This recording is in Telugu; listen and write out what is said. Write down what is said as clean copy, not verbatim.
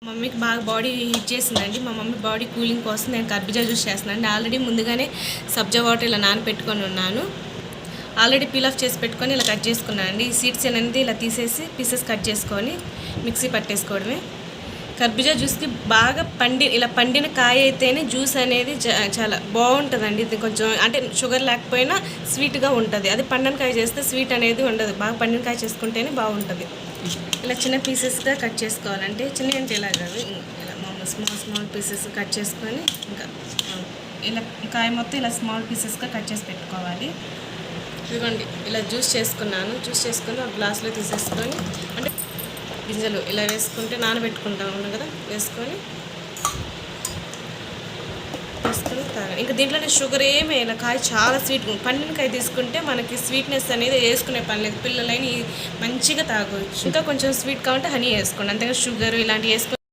మమ్మీకి బాగా బాడీ హీట్ చేసిందండి. మా మమ్మీ బాడీ కూలింగ్ కోసం నేను కర్బూజా జ్యూస్ చేస్తున్నాను. ఆల్రెడీ ముందుగానే సబ్జా వాటర్ ఇలా నానబెట్టుకొని ఉన్నాను. ఆల్రెడీ పీల్ ఆఫ్ చేసి పెట్టుకొని ఇలా కట్ చేసుకున్నాను అండి. ఈ సీడ్స్ అనేది ఇలా తీసేసి పీసెస్ కట్ చేసుకొని మిక్సీ పట్టేసుకోవడమే. కర్బూజా జ్యూస్కి బాగా ఇలా పండిన కాయ అయితేనే జ్యూస్ అనేది చాలా బాగుంటుందండి. ఇది కొంచెం అంటే షుగర్ లేకపోయినా స్వీట్గా ఉంటుంది. అది పండిన కాయ చేస్తే స్వీట్ అనేది ఉండదు. బాగా పండిన కాయ చేసుకుంటేనే బాగుంటుంది. ఇలా చిన్న పీసెస్గా కట్ చేసుకోవాలంటే చిన్న అంటే ఇలా కాదు, ఇలా మామూలు స్మాల్ పీసెస్ కట్ చేసుకొని ఇంకా ఇలా కాయ మొత్తం ఇలా స్మాల్ పీసెస్గా కట్ చేసి పెట్టుకోవాలి. ఇదిగోండి ఇలా జ్యూస్ చేసుకున్నాను. జ్యూస్ చేసుకొని ఒక గ్లాస్లో తీసేసుకొని అంటే గింజలు ఇలా వేసుకుంటే నానబెట్టుకుంటాము కదా, వేసుకొని తాగాలి. ఇంకా దీంట్లోనే షుగర్ ఏమి ఇలా కాయ చాలా స్వీట్, పండిన కాయ తీసుకుంటే మనకి స్వీట్నెస్ అనేది వేసుకునే పని లేదు. పిల్లలైన మంచిగా తాగవచ్చు. ఇంకా కొంచెం స్వీట్ కావాలంటే హనీ వేసుకోండి. అంతేగా షుగర్ ఇలాంటివి వేసుకొని